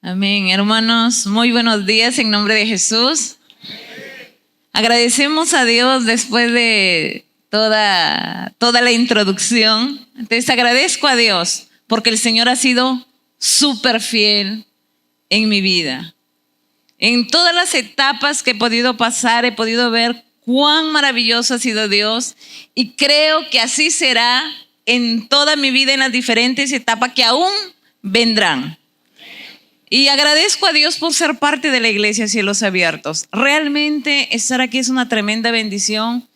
Amén. Hermanos, muy buenos días en nombre de Jesús. Agradecemos a Dios después de toda la introducción. Entonces agradezco a Dios porque el Señor ha sido súper fiel en mi vida. En todas las etapas que he podido pasar, he podido ver cuán maravilloso ha sido Dios y creo que así será en toda mi vida en las diferentes etapas que aún vendrán. Y agradezco a Dios por ser parte de la iglesia Cielos Abiertos. Realmente estar aquí es una tremenda bendición.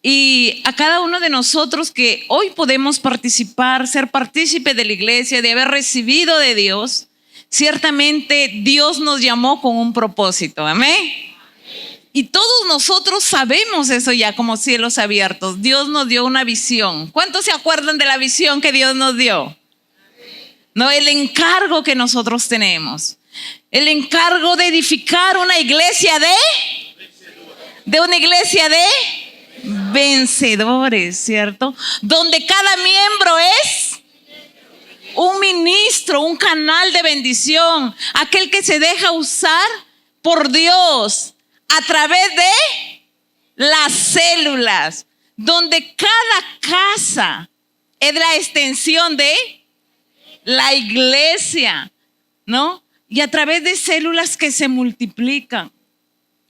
Y a cada uno de nosotros que hoy podemos participar, ser partícipe de la iglesia, de haber recibido de Dios, ciertamente Dios nos llamó con un propósito. Amén. Y todos nosotros sabemos eso ya como Cielos Abiertos. Dios nos dio una visión. ¿Cuántos se acuerdan de la visión que Dios nos dio? No, el encargo que nosotros tenemos, el encargo de edificar una iglesia de una iglesia de vencedores, ¿cierto? Donde cada miembro es un ministro, un canal de bendición, aquel que se deja usar por Dios a través de las células, donde cada casa es la extensión de la iglesia, ¿no? Y a través de células que se multiplican.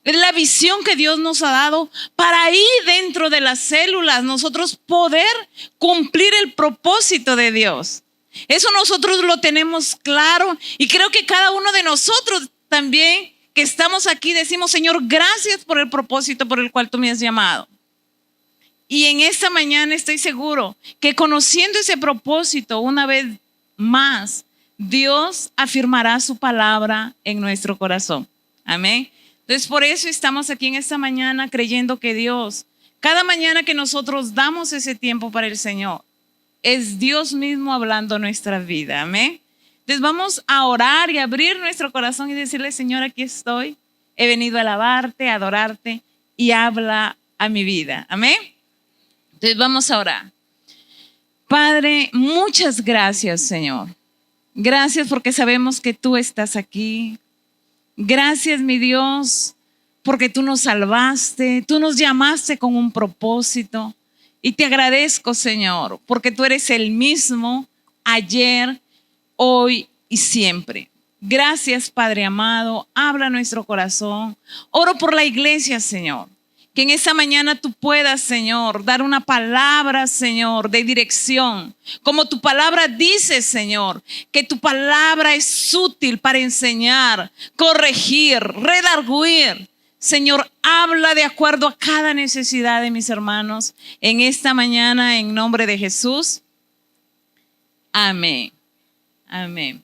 Es la visión que Dios nos ha dado para ahí dentro de las células nosotros poder cumplir el propósito de Dios. Eso nosotros lo tenemos claro y creo que cada uno de nosotros también que estamos aquí decimos: Señor, gracias por el propósito por el cual tú me has llamado. Y en esta mañana estoy seguro que conociendo ese propósito una vez más, Dios afirmará su palabra en nuestro corazón. Amén. Entonces por eso estamos aquí en esta mañana creyendo que Dios, cada mañana que nosotros damos ese tiempo para el Señor, es Dios mismo hablando nuestra vida. Amén. Entonces vamos a orar y abrir nuestro corazón y decirle: Señor, aquí estoy. He venido a alabarte, a adorarte y habla a mi vida. Amén. Entonces vamos a orar. Padre, muchas gracias, Señor. Gracias porque sabemos que tú estás aquí. Gracias, mi Dios, porque tú nos salvaste, tú nos llamaste con un propósito. Y te agradezco, Señor, porque tú eres el mismo ayer, hoy y siempre. Gracias, Padre amado. Habla nuestro corazón. Oro por la iglesia, Señor. Que en esta mañana tú puedas, Señor, dar una palabra, Señor, de dirección. Como tu palabra dice, Señor, que tu palabra es útil para enseñar, corregir, redarguir. Señor, habla de acuerdo a cada necesidad de mis hermanos en esta mañana, en nombre de Jesús. Amén. Amén.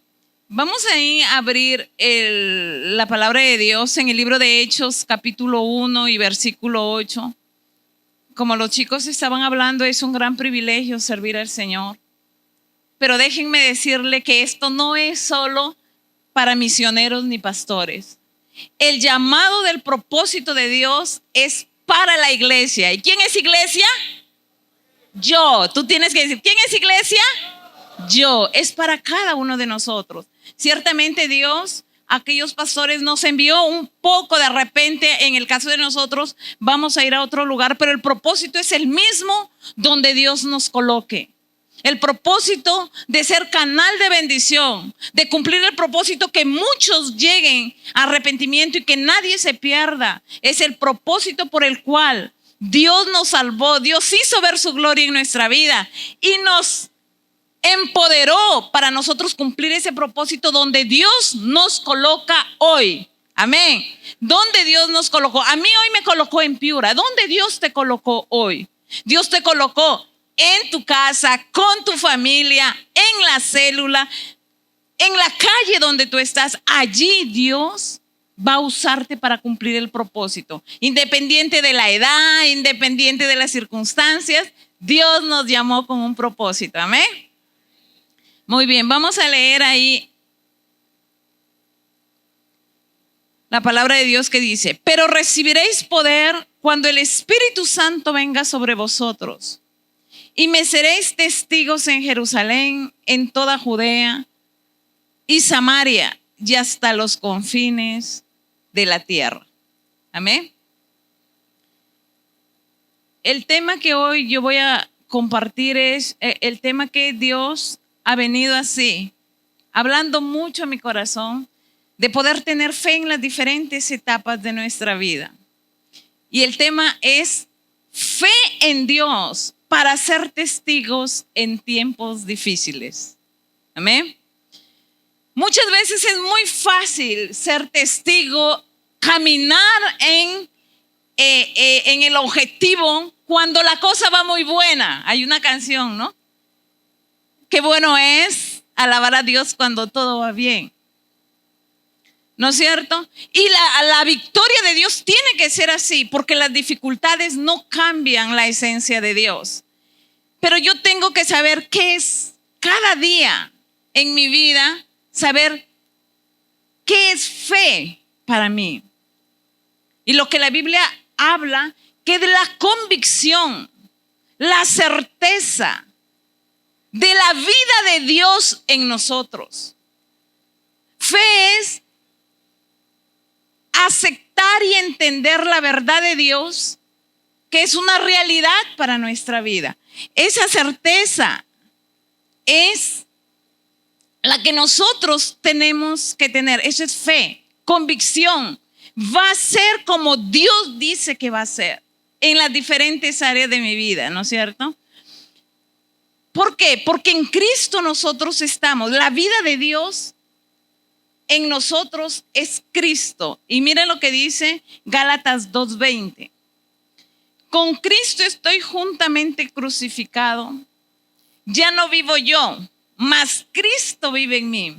Vamos ahí a abrir la palabra de Dios en el libro de Hechos, capítulo 1 y versículo 8. Como los chicos estaban hablando, es un gran privilegio servir al Señor. Pero déjenme decirle que esto no es solo para misioneros ni pastores. El llamado del propósito de Dios es para la iglesia. ¿Y quién es iglesia? Yo. Tú tienes que decir: ¿quién es iglesia? Yo. Es para cada uno de nosotros. Ciertamente Dios, aquellos pastores nos envió un poco de repente. En el caso de nosotros vamos a ir a otro lugar, pero el propósito es el mismo donde Dios nos coloque. El propósito de ser canal de bendición, de cumplir el propósito que muchos lleguen a arrepentimiento y que nadie se pierda. Es el propósito por el cual Dios nos salvó. Dios hizo ver su gloria en nuestra vida y nos empoderó para nosotros cumplir ese propósito donde Dios nos coloca hoy. Amén. ¿Dónde Dios nos colocó? A mí hoy me colocó en Piura. ¿Dónde Dios te colocó hoy? Dios te colocó en tu casa, con tu familia, en la célula, en la calle donde tú estás. Allí Dios va a usarte para cumplir el propósito. Independiente de la edad, independiente de las circunstancias, Dios nos llamó con un propósito. Amén. Muy bien, vamos a leer ahí la palabra de Dios que dice: pero recibiréis poder cuando el Espíritu Santo venga sobre vosotros. Y me seréis testigos en Jerusalén, en toda Judea y Samaria y hasta los confines de la tierra. Amén. El tema que hoy yo voy a compartir es el tema que Dios ha venido así, hablando mucho a mi corazón, de poder tener fe en las diferentes etapas de nuestra vida. Y el tema es fe en Dios para ser testigos en tiempos difíciles. Amén. Muchas veces es muy fácil ser testigo, caminar en el objetivo cuando la cosa va muy buena. Hay una canción, ¿no? Qué bueno es alabar a Dios cuando todo va bien. ¿No es cierto? Y la victoria de Dios tiene que ser así, porque las dificultades no cambian la esencia de Dios. Pero yo tengo que saber qué es cada día en mi vida, saber qué es fe para mí. Y lo que la Biblia habla, que de la convicción, la certeza de la vida de Dios en nosotros. Fe es aceptar y entender la verdad de Dios, que es una realidad para nuestra vida. Esa certeza es la que nosotros tenemos que tener. Eso es fe, convicción. Va a ser como Dios dice que va a ser en las diferentes áreas de mi vida, ¿no es cierto? ¿Por qué? Porque en Cristo nosotros estamos. La vida de Dios en nosotros es Cristo. Y miren lo que dice Gálatas 2:20. Con Cristo estoy juntamente crucificado. Ya no vivo yo, mas Cristo vive en mí.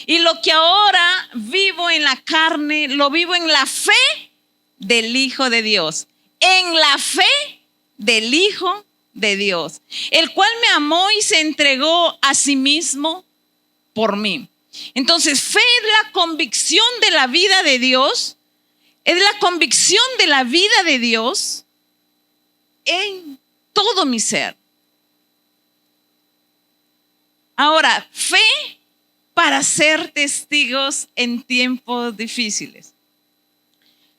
Y lo que ahora vivo en la carne, lo vivo en la fe del Hijo de Dios. En la fe del Hijo de Dios, el cual me amó y se entregó a sí mismo por mí. Entonces, fe es la convicción de la vida de Dios, es la convicción de la vida de Dios en todo mi ser. Ahora, fe para ser testigos en tiempos difíciles.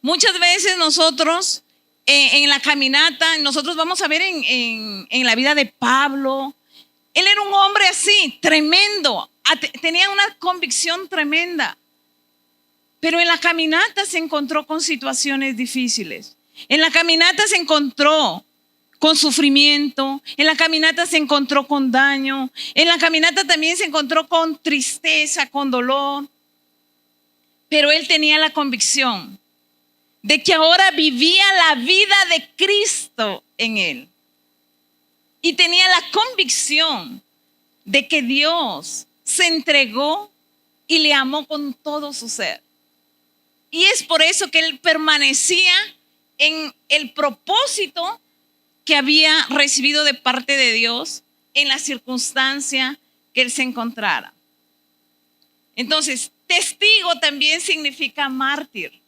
Muchas veces nosotros en la caminata, nosotros vamos a ver en la vida de Pablo. Él era un hombre así, tremendo, tenía una convicción tremenda, pero en la caminata se encontró con situaciones difíciles. En la caminata se encontró con sufrimiento, en la caminata se encontró con daño, en la caminata también se encontró con tristeza, con dolor, pero él tenía la convicción de que ahora vivía la vida de Cristo en él. Y tenía la convicción de que Dios se entregó y le amó con todo su ser. Y es por eso que él permanecía en el propósito que había recibido de parte de Dios en la circunstancia que él se encontrara. Entonces, testigo también significa mártir,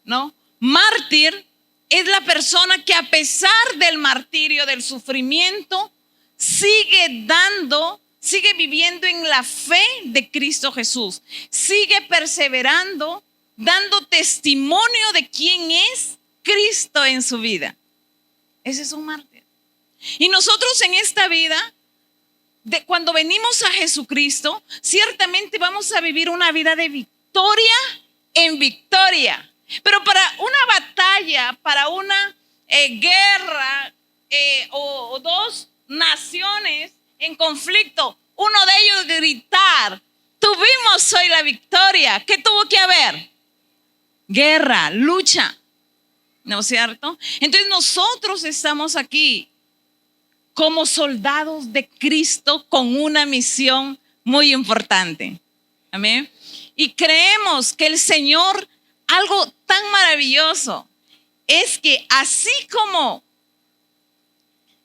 ¿no? Mártir es la persona que a pesar del martirio, del sufrimiento, sigue viviendo en la fe de Cristo Jesús. Sigue perseverando, dando testimonio de quién es Cristo en su vida. Ese es un mártir. Y nosotros en esta vida, cuando venimos a Jesucristo, ciertamente vamos a vivir una vida de victoria en victoria. Pero para una batalla, para una guerra o dos naciones en conflicto, uno de ellos gritar, tuvimos hoy la victoria. ¿Qué tuvo que haber? Guerra, lucha, ¿no es cierto? Entonces nosotros estamos aquí como soldados de Cristo con una misión muy importante. Amén. Y creemos que el Señor, algo tan maravilloso, es que así como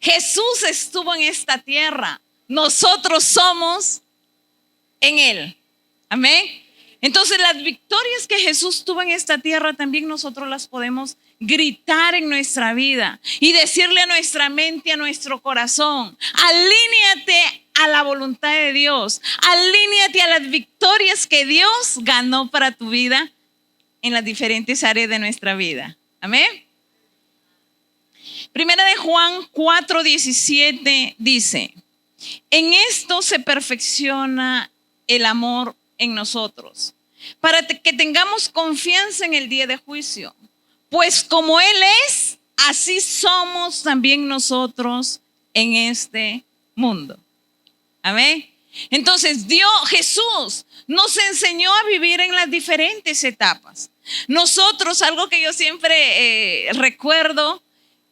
Jesús estuvo en esta tierra, nosotros somos en Él. Amén. Entonces las victorias que Jesús tuvo en esta tierra también nosotros las podemos gritar en nuestra vida y decirle a nuestra mente, a nuestro corazón, alíñate a la voluntad de Dios. Alíñate a las victorias que Dios ganó para tu vida en las diferentes áreas de nuestra vida. Amén. Primera de Juan 4:17 dice: en esto se perfecciona el amor en nosotros, para que tengamos confianza en el día de juicio. Pues como Él es, así somos también nosotros en este mundo. Amén. Entonces Jesús nos enseñó a vivir en las diferentes etapas. Nosotros, algo que yo siempre recuerdo,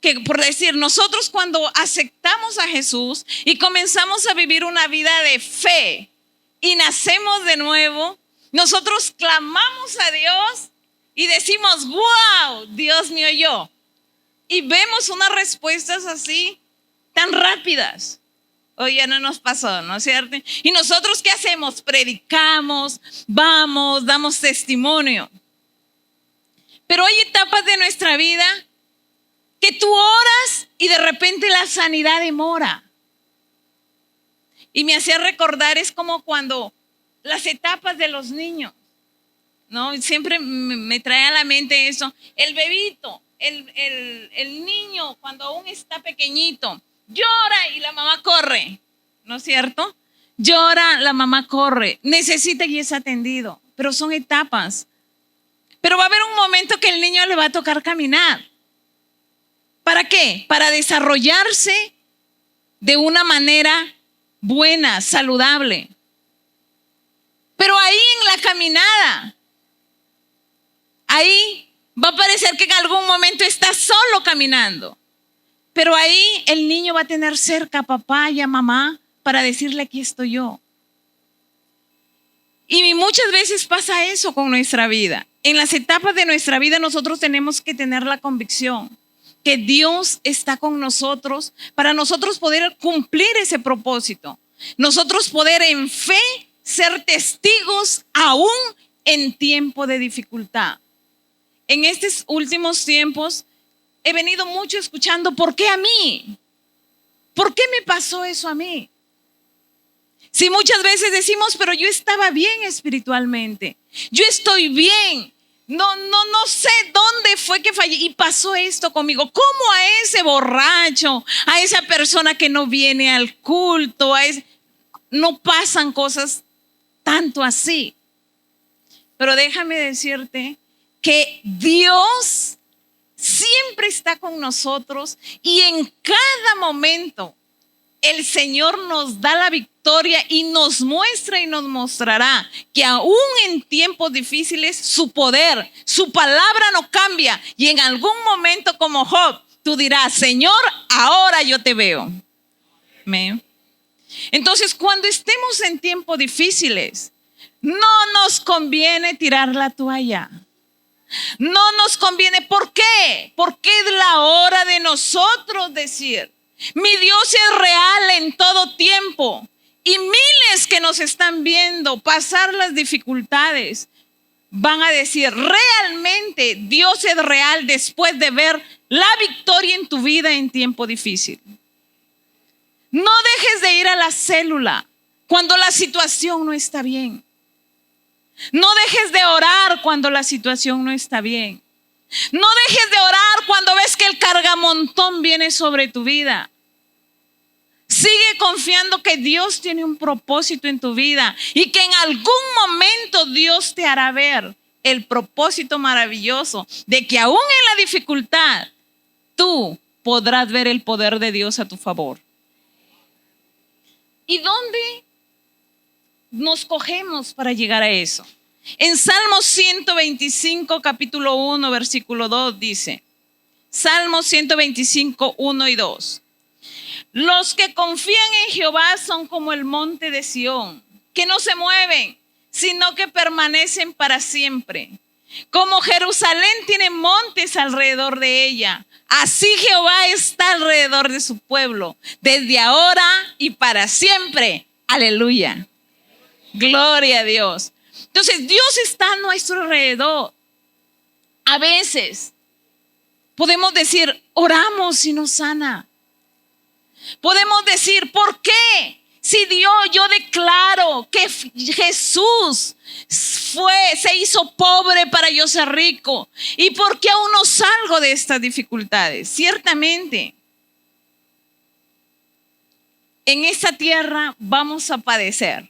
que por decir, nosotros cuando aceptamos a Jesús y comenzamos a vivir una vida de fe y nacemos de nuevo, nosotros clamamos a Dios y decimos: wow, Dios me oyó. Y vemos unas respuestas así tan rápidas. Hoy ya no nos pasó, ¿no es cierto? Y nosotros, ¿qué hacemos? Predicamos, vamos, damos testimonio. Pero hay etapas de nuestra vida que tú oras y de repente la sanidad demora. Y me hacía recordar, es como cuando las etapas de los niños, ¿no? Siempre me trae a la mente eso. El bebito, el niño cuando aún está pequeñito, llora y la mamá corre, ¿no es cierto? Llora, la mamá corre, necesita y es atendido, pero son etapas. Pero va a haber un momento que el niño le va a tocar caminar. ¿Para qué? Para desarrollarse de una manera buena, saludable. Pero ahí en la caminada, ahí va a parecer que en algún momento está solo caminando. Pero ahí el niño va a tener cerca a papá y a mamá para decirle: aquí estoy yo. Y muchas veces pasa eso con nuestra vida. En las etapas de nuestra vida nosotros tenemos que tener la convicción que Dios está con nosotros para nosotros poder cumplir ese propósito. Nosotros poder en fe ser testigos aún en tiempo de dificultad. En estos últimos tiempos he venido mucho escuchando: ¿por qué a mí? ¿Por qué me pasó eso a mí? Si muchas veces decimos: pero yo estaba bien espiritualmente, yo estoy bien, no sé dónde fue que fallé y pasó esto conmigo. ¿Cómo a ese borracho, a esa persona que no viene al culto, no pasan cosas tanto así? Pero déjame decirte que Dios siempre está con nosotros y en cada momento el Señor nos da la victoria y nos muestra y nos mostrará que aún en tiempos difíciles su poder, su palabra no cambia, y en algún momento, como Job, tú dirás: Señor, ahora yo te veo. ¿Me? Entonces, cuando estemos en tiempos difíciles, no nos conviene tirar la toalla. No nos conviene. ¿Por qué? Porque es la hora de nosotros decir: mi Dios es real en todo tiempo. Y miles que nos están viendo pasar las dificultades van a decir: realmente Dios es real, después de ver la victoria en tu vida en tiempo difícil. No dejes de ir a la célula cuando la situación no está bien. No dejes de orar cuando la situación no está bien. No dejes de orar cuando ves que el cargamontón viene sobre tu vida. Sigue confiando que Dios tiene un propósito en tu vida y que en algún momento Dios te hará ver el propósito maravilloso de que aún en la dificultad tú podrás ver el poder de Dios a tu favor. ¿Y dónde nos cogemos para llegar a eso? En Salmo 125, capítulo 1, versículo 2 dice: Salmo 125, 1 y 2. Los que confían en Jehová son como el monte de Sión, que no se mueven, sino que permanecen para siempre. Como Jerusalén tiene montes alrededor de ella, así Jehová está alrededor de su pueblo, desde ahora y para siempre. Aleluya. Gloria a Dios. Entonces, Dios está a nuestro alrededor. A veces podemos decir: oramos y nos sana. Podemos decir: ¿por qué? Si Dios, yo declaro que Jesús se hizo pobre para yo ser rico. ¿Y por qué aún no salgo de estas dificultades? Ciertamente, en esta tierra vamos a padecer.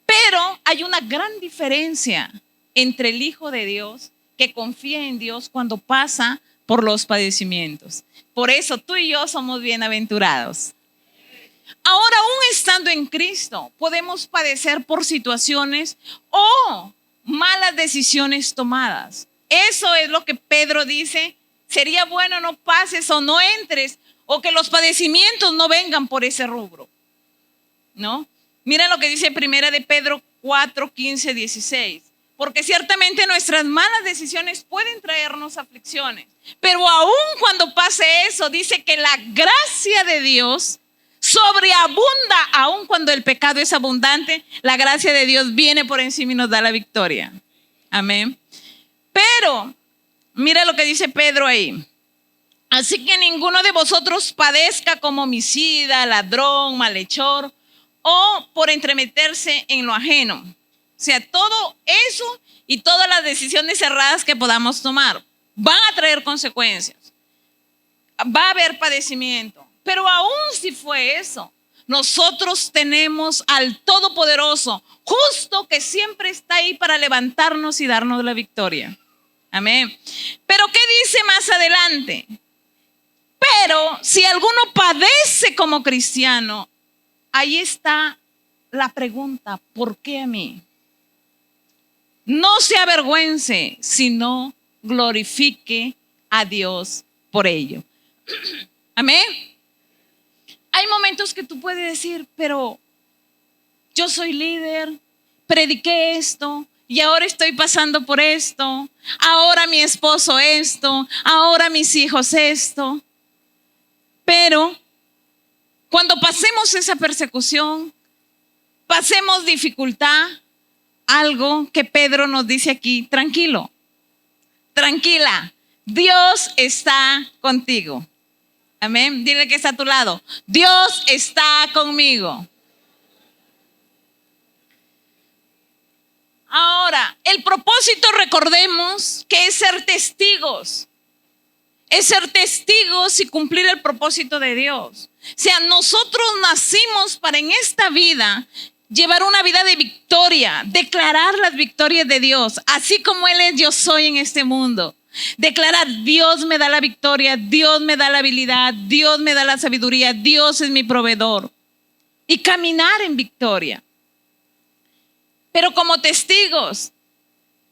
Pero hay una gran diferencia entre el Hijo de Dios que confía en Dios cuando pasa por los padecimientos. Por eso tú y yo somos bienaventurados. Ahora, aún estando en Cristo, podemos padecer por situaciones o malas decisiones tomadas. Eso es lo que Pedro dice. Sería bueno no pases o no entres o que los padecimientos no vengan por ese rubro, ¿no? Mira lo que dice primera de Pedro 4, 15, 16. Porque ciertamente nuestras malas decisiones pueden traernos aflicciones. Pero aún cuando pase eso, dice que la gracia de Dios sobreabunda. Aún cuando el pecado es abundante, la gracia de Dios viene por encima y nos da la victoria. Amén. Pero mira lo que dice Pedro ahí. Así que ninguno de vosotros padezca como homicida, ladrón, malhechor o por entremeterse en lo ajeno. O sea, todo eso y todas las decisiones erradas que podamos tomar van a traer consecuencias. Va a haber padecimiento. Pero aún si fue eso, nosotros tenemos al Todopoderoso, justo, que siempre está ahí para levantarnos y darnos la victoria. Amén. Pero ¿qué dice más adelante? Pero si alguno padece como cristiano, ahí está la pregunta: ¿por qué a mí? No se avergüence, sino glorifique a Dios por ello. Amén. Hay momentos que tú puedes decir, pero yo soy líder, prediqué esto y ahora estoy pasando por esto, ahora mi esposo esto, ahora mis hijos esto. Pero cuando pasemos esa persecución, pasemos dificultad, algo que Pedro nos dice aquí: tranquilo, tranquila, Dios está contigo. Amén. Dile que está a tu lado: Dios está conmigo. Ahora, el propósito, recordemos que es ser testigos. Es ser testigos y cumplir el propósito de Dios. O sea, nosotros nacimos para en esta vida llevar una vida de victoria, declarar las victorias de Dios, así como Él es, yo soy en este mundo. Declarar: Dios me da la victoria, Dios me da la habilidad, Dios me da la sabiduría, Dios es mi proveedor. Y caminar en victoria. Pero como testigos,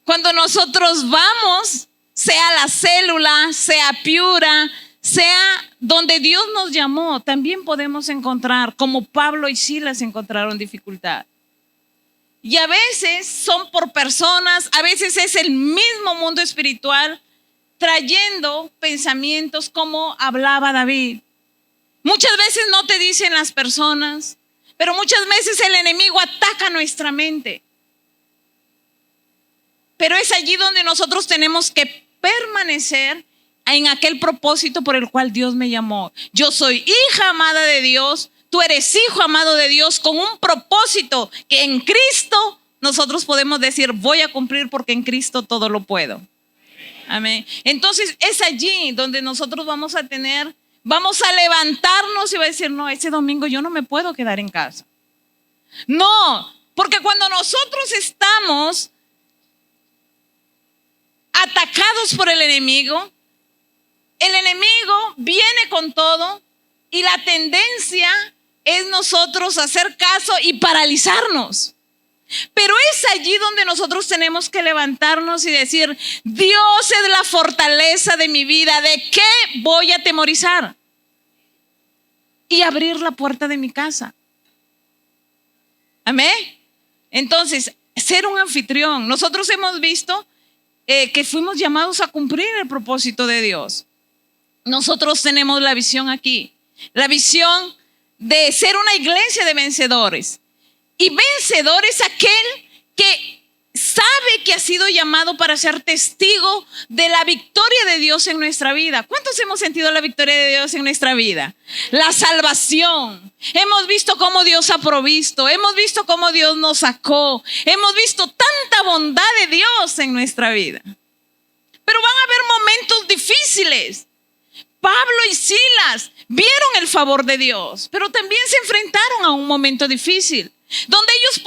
cuando nosotros vamos, sea la célula, sea Piura, sea donde Dios nos llamó, también podemos encontrar, como Pablo y Silas encontraron dificultad. Y a veces son por personas, a veces es el mismo mundo espiritual trayendo pensamientos como hablaba David. Muchas veces no te dicen las personas, pero muchas veces el enemigo ataca nuestra mente. Pero es allí donde nosotros tenemos que permanecer en aquel propósito por el cual Dios me llamó. Yo soy hija amada de Dios, tú eres hijo amado de Dios, con un propósito que en Cristo nosotros podemos decir: voy a cumplir porque en Cristo todo lo puedo. Amén. Entonces es allí donde nosotros vamos a levantarnos y va a decir: no, ese domingo yo no me puedo quedar en casa. No, porque cuando nosotros estamos atacados por el enemigo viene con todo y la tendencia es nosotros hacer caso y paralizarnos. Pero es allí donde nosotros tenemos que levantarnos y decir: Dios es la fortaleza de mi vida, ¿de qué voy a atemorizar? Y abrir la puerta de mi casa. Amén. Entonces, ser un anfitrión. Nosotros hemos visto que fuimos llamados a cumplir el propósito de Dios. Nosotros tenemos la visión aquí, la visión de ser una iglesia de vencedores. Y vencedor es aquel que sabe que ha sido sido llamado para ser testigo de la victoria de Dios en nuestra vida. ¿Cuántos hemos sentido la victoria de Dios en nuestra vida? La salvación. Hemos visto cómo Dios ha provisto. Hemos visto cómo Dios nos sacó. Hemos visto tanta bondad de Dios en nuestra vida. Pero van a haber momentos difíciles. Pablo y Silas vieron el favor de Dios, pero también se enfrentaron a un momento difícil, donde ellos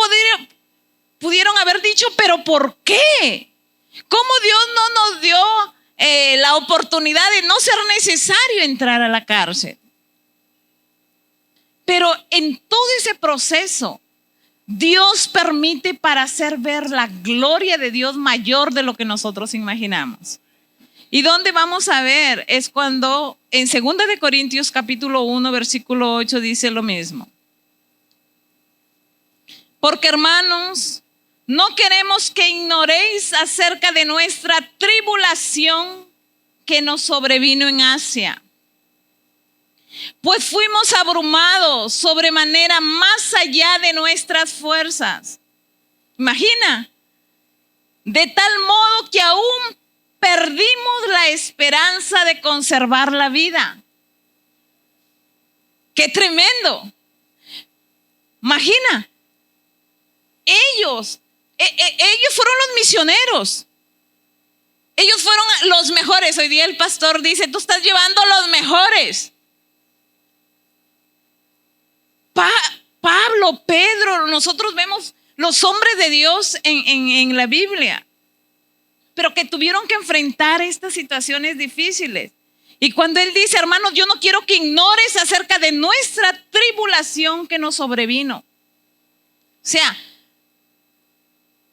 pudieron haber dicho, ¿pero por qué? ¿Cómo Dios no nos dio la oportunidad de no ser necesario entrar a la cárcel? Pero en todo ese proceso, Dios permite para hacer ver la gloria de Dios mayor de lo que nosotros imaginamos. ¿Y dónde vamos a ver? Es cuando en 2 de Corintios capítulo 1 versículo 8 dice lo mismo. Porque hermanos, no queremos que ignoréis acerca de nuestra tribulación que nos sobrevino en Asia. Pues fuimos abrumados sobremanera más allá de nuestras fuerzas. Imagina, de tal modo que aún perdimos la esperanza de conservar la vida. ¡Qué tremendo! Imagina, ellos fueron los misioneros. Ellos fueron los mejores. Hoy día el pastor dice, tú estás llevando los mejores. Pablo, Pedro, nosotros vemos los hombres de Dios en la Biblia, pero que tuvieron que enfrentar estas situaciones difíciles. Y cuando él dice, hermanos, yo no quiero que ignores acerca de nuestra tribulación que nos sobrevino. O sea,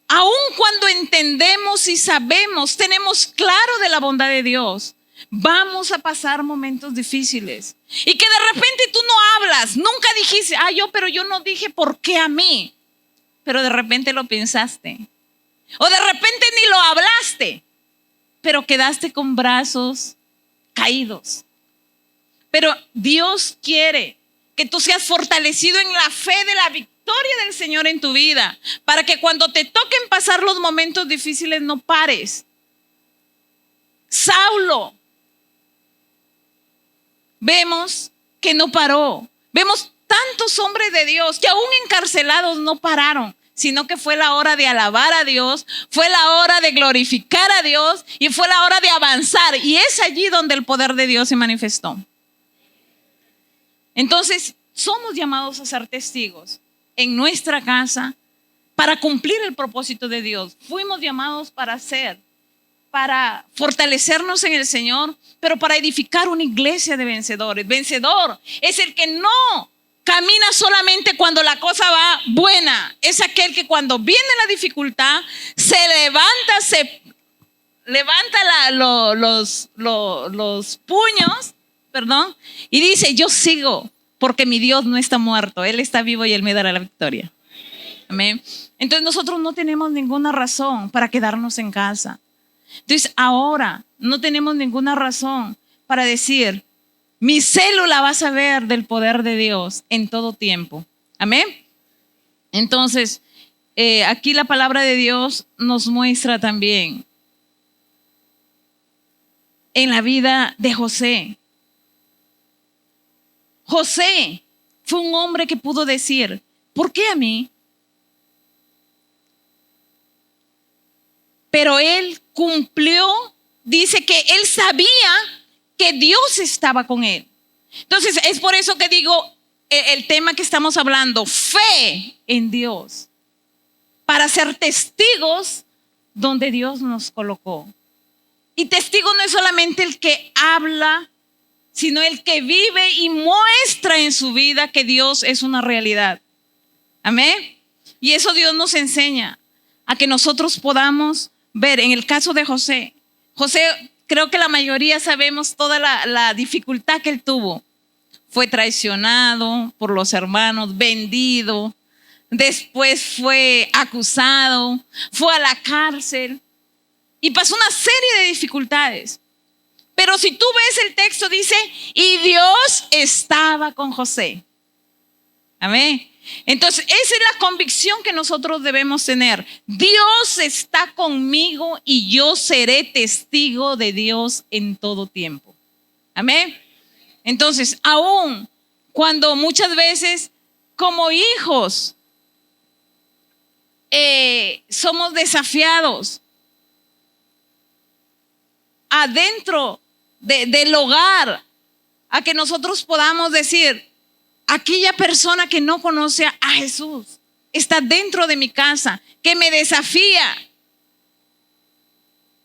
aun cuando entendemos y sabemos, tenemos claro de la bondad de Dios, vamos a pasar momentos difíciles. Y que de repente tú no hablas, nunca dijiste, pero yo no dije por qué a mí. Pero de repente lo pensaste. O de repente ni lo hablaste, pero quedaste con brazos caídos. Pero Dios quiere que tú seas fortalecido en la fe de la victoria del Señor en tu vida, para que cuando te toquen pasar los momentos difíciles no pares. Saulo, vemos que no paró. Vemos tantos hombres de Dios que aún encarcelados no pararon, sino que fue la hora de alabar a Dios, fue la hora de glorificar a Dios y fue la hora de avanzar. Y es allí donde el poder de Dios se manifestó. Entonces, somos llamados a ser testigos en nuestra casa para cumplir el propósito de Dios. Fuimos llamados para fortalecernos en el Señor, pero para edificar una iglesia de vencedores. Vencedor es el que no camina solamente cuando la cosa va buena. Es aquel que cuando viene la dificultad se levanta los puños, y dice, yo sigo porque mi Dios no está muerto, Él está vivo y Él me dará la victoria. Amén. Entonces nosotros no tenemos ninguna razón para quedarnos en casa. Entonces ahora no tenemos ninguna razón para decir, mi célula va a saber del poder de Dios en todo tiempo. Amén. Entonces, aquí la palabra de Dios nos muestra también en la vida de José. José fue un hombre que pudo decir, ¿por qué a mí? Pero él cumplió, dice que él sabía que Dios estaba con él. Entonces es por eso que digo el tema que estamos hablando, fe en Dios, para ser testigos donde Dios nos colocó. Y testigo no es solamente el que habla, sino el que vive y muestra en su vida que Dios es una realidad. Amén. Y eso Dios nos enseña a que nosotros podamos ver. En el caso de José, creo que la mayoría sabemos toda la dificultad que él tuvo. Fue traicionado por los hermanos, vendido, después fue acusado, fue a la cárcel y pasó una serie de dificultades. Pero si tú ves el texto, dice, y Dios estaba con José. Amén. Entonces, esa es la convicción que nosotros debemos tener. Dios está conmigo y yo seré testigo de Dios en todo tiempo. Amén. Entonces, aún cuando muchas veces como hijos somos desafiados adentro del hogar, a que nosotros podamos decir, aquella persona que no conoce a Jesús está dentro de mi casa, que me desafía.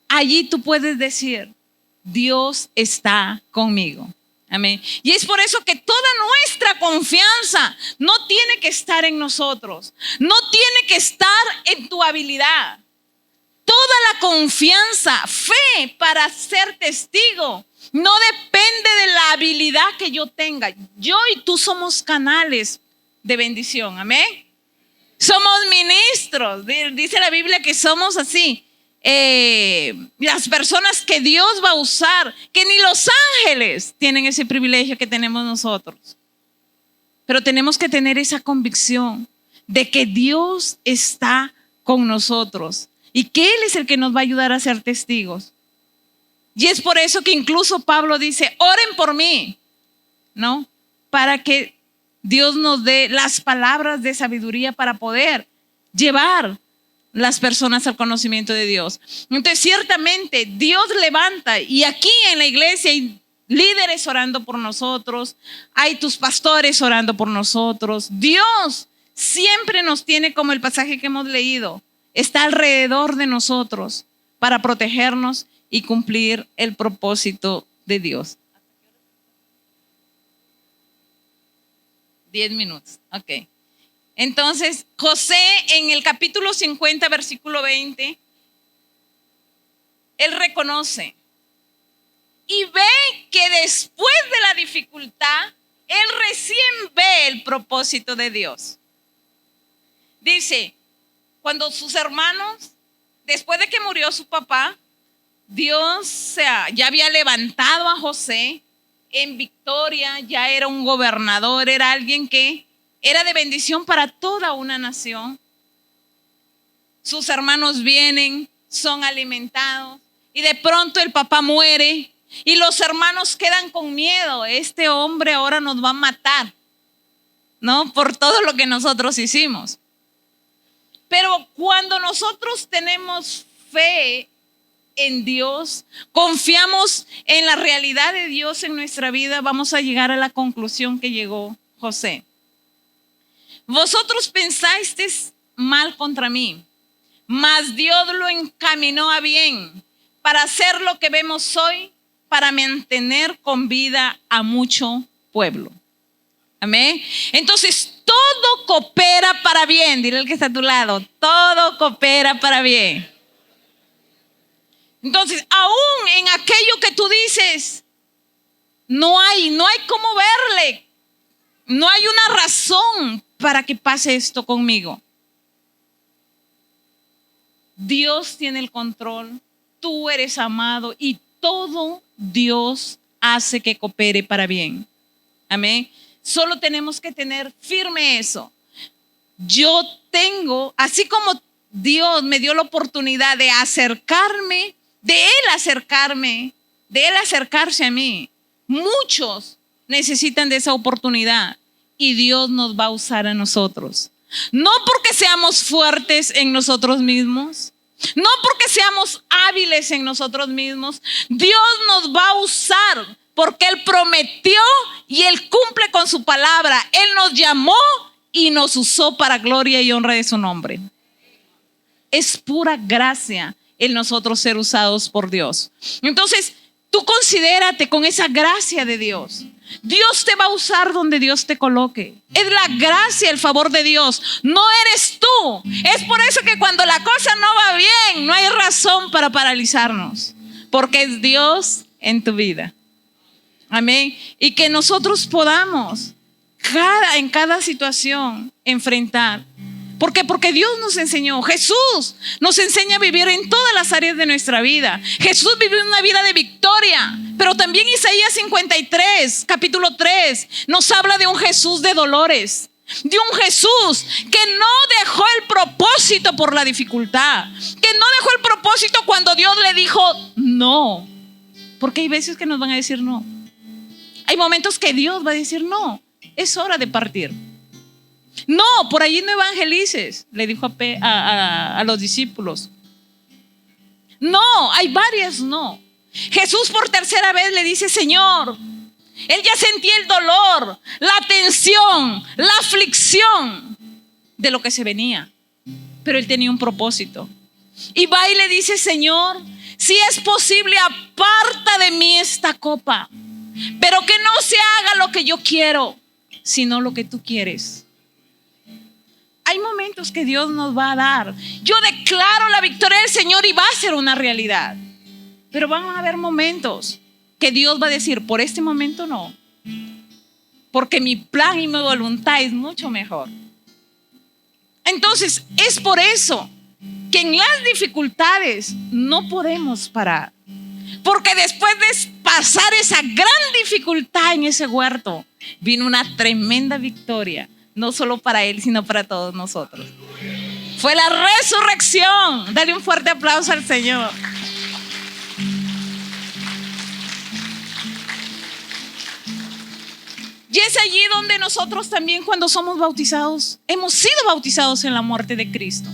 Allí tú puedes decir, Dios está conmigo. Amén. Y es por eso que toda nuestra confianza no tiene que estar en nosotros, no tiene que estar en tu habilidad. Toda la confianza, fe para ser testigo, no depende de la habilidad que yo tenga. Yo y tú somos canales de bendición. Amén. Somos ministros. Dice la Biblia que somos así. Las personas que Dios va a usar, que ni los ángeles tienen ese privilegio que tenemos nosotros. Pero tenemos que tener esa convicción de que Dios está con nosotros y que Él es el que nos va a ayudar a ser testigos. Y es por eso que incluso Pablo dice, oren por mí, ¿no? Para que Dios nos dé las palabras de sabiduría para poder llevar las personas al conocimiento de Dios. Entonces, ciertamente, Dios levanta, y aquí en la iglesia hay líderes orando por nosotros, hay tus pastores orando por nosotros. Dios siempre nos tiene, como el pasaje que hemos leído, está alrededor de nosotros para protegernos y cumplir el propósito de Dios. 10 minutos, ok. Entonces, José en el capítulo 50, versículo 20, él reconoce y ve que después de la dificultad, él recién ve el propósito de Dios. Dice, cuando sus hermanos, después de que murió su papá, Dios ya había levantado a José en victoria, ya era un gobernador, era alguien que era de bendición para toda una nación. Sus hermanos vienen, son alimentados y de pronto el papá muere y los hermanos quedan con miedo. Este hombre ahora nos va a matar, ¿no? Por todo lo que nosotros hicimos. Pero cuando nosotros tenemos fe en Dios, confiamos en la realidad de Dios en nuestra vida, vamos a llegar a la conclusión que llegó José. Vosotros pensasteis mal contra mí, mas Dios lo encaminó a bien para hacer lo que vemos hoy, para mantener con vida a mucho pueblo. Amén. Entonces, todo coopera para bien. Dile al que está a tu lado, todo coopera para bien. Entonces, aún en aquello que tú dices, no hay cómo verle, no hay una razón para que pase esto conmigo. Dios tiene el control, tú eres amado y todo Dios hace que coopere para bien. Amén. Solo tenemos que tener firme eso. Yo tengo, así como Dios me dio la oportunidad de acercarme, de Él acercarse a mí. Muchos necesitan de esa oportunidad y Dios nos va a usar a nosotros. No porque seamos fuertes en nosotros mismos, no porque seamos hábiles en nosotros mismos. Dios nos va a usar porque Él prometió y Él cumple con su palabra. Él nos llamó y nos usó para gloria y honra de su nombre. Es pura gracia el nosotros ser usados por Dios. Entonces, tú considérate con esa gracia de Dios. Dios te va a usar donde Dios te coloque. Es la gracia, el favor de Dios. No eres tú. Es por eso que cuando la cosa no va bien, no hay razón para paralizarnos. Porque es Dios en tu vida. Amén. Y que nosotros podamos en cada situación enfrentar. ¿Por qué? Porque Dios nos enseñó. Jesús nos enseña a vivir en todas las áreas de nuestra vida. Jesús vivió una vida de victoria. Pero también Isaías 53, capítulo 3, nos habla de un Jesús de dolores. de un Jesús que no dejó el propósito por la dificultad, que no dejó el propósito cuando Dios le dijo no, porque hay veces que nos van a decir no. Hay momentos que Dios va a decir no, es hora de partir. No, por allí no evangelices, le dijo a los discípulos. No, hay varias no. Jesús por tercera vez le dice, Señor, él ya sentía el dolor, la tensión, la aflicción de lo que se venía, pero él tenía un propósito. Y va y le dice, Señor, si es posible, aparta de mí esta copa, pero que no se haga lo que yo quiero, sino lo que tú quieres. Hay momentos que Dios nos va a dar. Yo declaro la victoria del Señor y va a ser una realidad. Pero van a haber momentos que Dios va a decir, por este momento no, porque mi plan y mi voluntad es mucho mejor. Entonces, es por eso que en las dificultades no podemos parar. Porque después de pasar esa gran dificultad en ese huerto, vino una tremenda victoria, no solo para él, sino para todos nosotros. Fue la resurrección. Dale un fuerte aplauso al Señor. Y es allí donde nosotros también, cuando somos bautizados, hemos sido bautizados en la muerte de Cristo.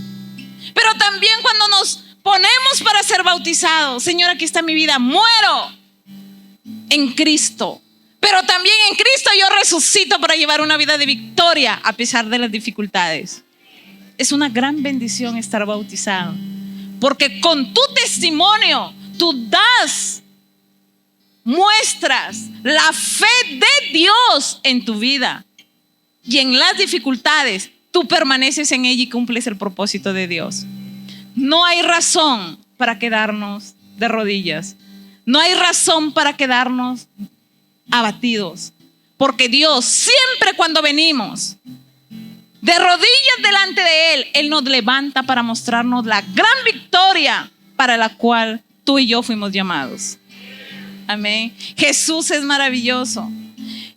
Pero también cuando nos ponemos para ser bautizados, Señor, aquí está mi vida, muero en Cristo. Pero también en Cristo yo resucito para llevar una vida de victoria a pesar de las dificultades. Es una gran bendición estar bautizado, porque con tu testimonio tú muestras la fe de Dios en tu vida. Y en las dificultades tú permaneces en ella y cumples el propósito de Dios. No hay razón para quedarnos de rodillas. No hay razón para quedarnos abatidos, porque Dios siempre, cuando venimos de rodillas delante de Él, Él nos levanta para mostrarnos la gran victoria para la cual tú y yo fuimos llamados. Amén. Jesús es maravilloso.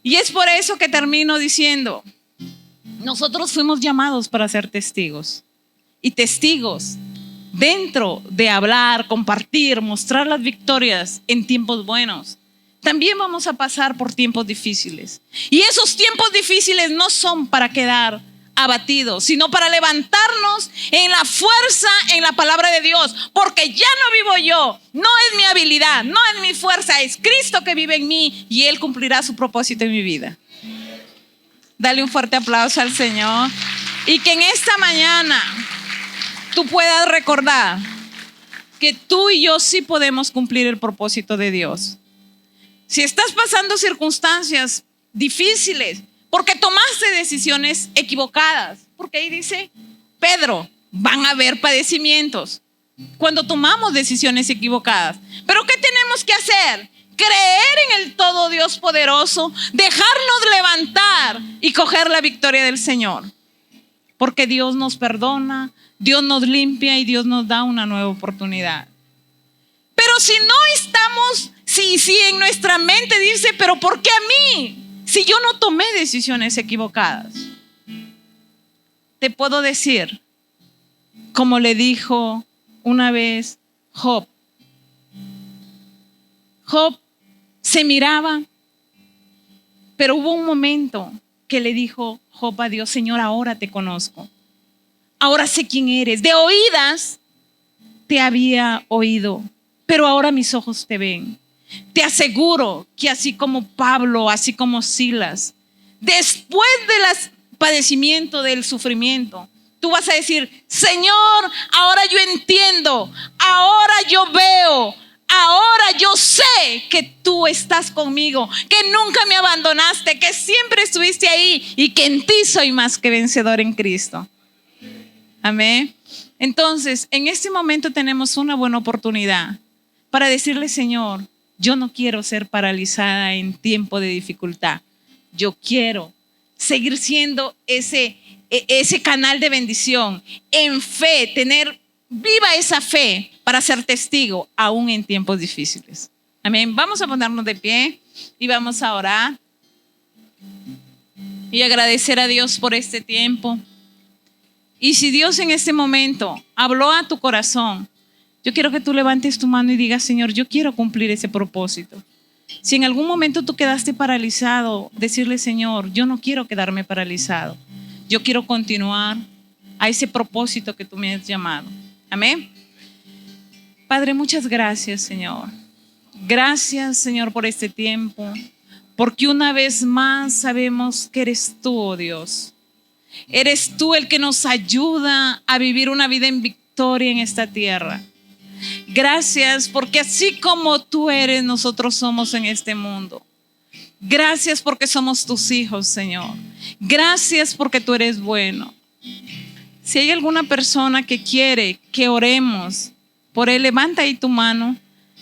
Y es por eso que termino diciendo, nosotros fuimos llamados para ser testigos. Y testigos dentro de hablar, compartir, mostrar las victorias en tiempos buenos. También vamos a pasar por tiempos difíciles. Y esos tiempos difíciles no son para quedar abatidos, sino para levantarnos en la fuerza, en la palabra de Dios. Porque ya no vivo yo, no es mi habilidad, no es mi fuerza, es Cristo que vive en mí y Él cumplirá su propósito en mi vida. Dale un fuerte aplauso al Señor. Y que en esta mañana tú puedas recordar que tú y yo sí podemos cumplir el propósito de Dios. Si estás pasando circunstancias difíciles, porque tomaste decisiones equivocadas, porque ahí dice Pedro, van a haber padecimientos cuando tomamos decisiones equivocadas. Pero ¿qué tenemos que hacer? Creer en el todo Dios poderoso, dejarnos levantar y coger la victoria del Señor. Porque Dios nos perdona, Dios nos limpia y Dios nos da una nueva oportunidad. Pero si no estamos, si en nuestra mente dice, pero ¿por qué a mí? Si yo no tomé decisiones equivocadas. Te puedo decir, como le dijo una vez Job. Job se miraba, pero hubo un momento que le dijo Job a Dios, Señor, ahora te conozco. Ahora sé quién eres. De oídas te había oído, pero ahora mis ojos te ven. Te aseguro que así como Pablo, así como Silas, después del padecimiento, del sufrimiento, tú vas a decir, Señor, ahora yo entiendo, ahora yo veo, ahora yo sé que tú estás conmigo, que nunca me abandonaste, que siempre estuviste ahí y que en ti soy más que vencedor en Cristo. Amén. Entonces, en este momento tenemos una buena oportunidad para decirle, Señor, yo no quiero ser paralizada en tiempo de dificultad. Yo quiero seguir siendo ese canal de bendición en fe, tener viva esa fe para ser testigo aún en tiempos difíciles. Amén. Vamos a ponernos de pie y vamos a orar. y agradecer a Dios por este tiempo. Y si Dios en este momento habló a tu corazón, yo quiero que tú levantes tu mano y digas: Señor, yo quiero cumplir ese propósito. Si en algún momento tú quedaste paralizado, decirle: Señor, yo no quiero quedarme paralizado. Yo quiero continuar a ese propósito que tú me has llamado. Amén. Padre, muchas gracias, Señor. Gracias, Señor, por este tiempo, porque una vez más sabemos que eres tú, oh Dios. Eres tú el que nos ayuda a vivir una vida en victoria en esta tierra. Gracias porque así como tú eres, nosotros somos en este mundo. Gracias porque somos tus hijos, Señor. Gracias porque tú eres bueno. Si hay alguna persona que quiere que oremos por él, levanta ahí tu mano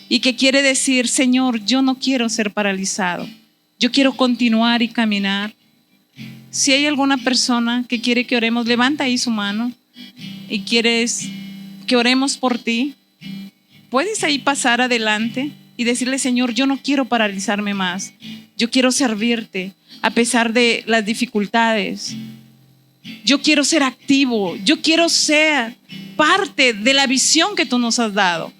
y que quiere decir: Señor, yo no quiero ser paralizado. Yo quiero continuar y caminar. Si hay alguna persona que quiere que oremos, levanta ahí su mano y quieres que oremos por ti. Puedes ahí pasar adelante y decirle: Señor, yo no quiero paralizarme más. Yo quiero servirte a pesar de las dificultades. Yo quiero ser activo. Yo quiero ser parte de la visión que tú nos has dado,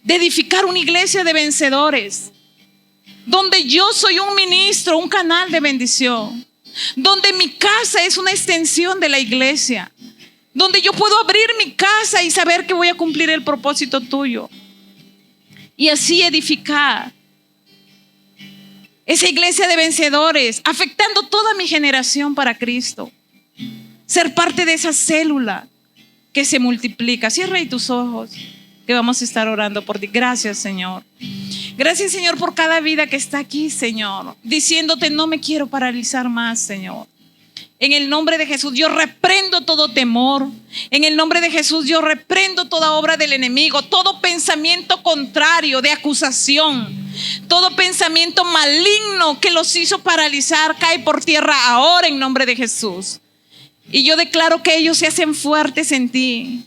de edificar una iglesia de vencedores, donde yo soy un ministro, un canal de bendición, donde mi casa es una extensión de la iglesia, donde yo puedo abrir mi casa y saber que voy a cumplir el propósito tuyo y así edificar esa iglesia de vencedores, afectando toda mi generación para Cristo. Ser parte de esa célula que se multiplica. Cierra ahí tus ojos, que vamos a estar orando por ti. Gracias, Señor. Gracias, Señor, por cada vida que está aquí, Señor, diciéndote: no me quiero paralizar más, Señor. En el nombre de Jesús yo reprendo todo temor. En el nombre de Jesús yo reprendo toda obra del enemigo, todo pensamiento contrario de acusación, todo pensamiento maligno que los hizo paralizar, cae por tierra ahora en nombre de Jesús. Y yo declaro que ellos se hacen fuertes en ti,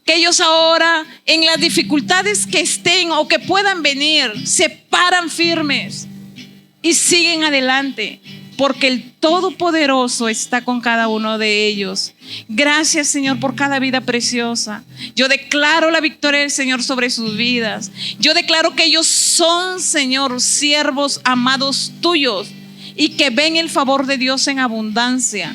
que ellos ahora en las dificultades que estén o que puedan venir, se paran firmes y siguen adelante, porque el Todopoderoso está con cada uno de ellos. Gracias, Señor, por cada vida preciosa. Yo declaro la victoria del Señor sobre sus vidas. Yo declaro que ellos son, Señor, siervos amados tuyos y que ven el favor de Dios en abundancia.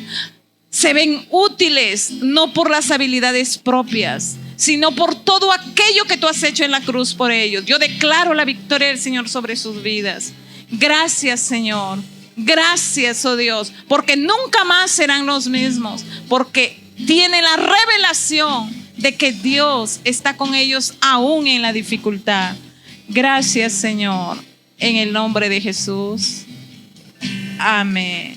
Se ven útiles no por las habilidades propias, sino por todo aquello que tú has hecho en la cruz por ellos. Yo declaro la victoria del Señor sobre sus vidas. Gracias, Señor. Gracias, oh Dios, porque nunca más serán los mismos, porque tienen la revelación de que Dios está con ellos aún en la dificultad. Gracias, Señor, en el nombre de Jesús. Amén.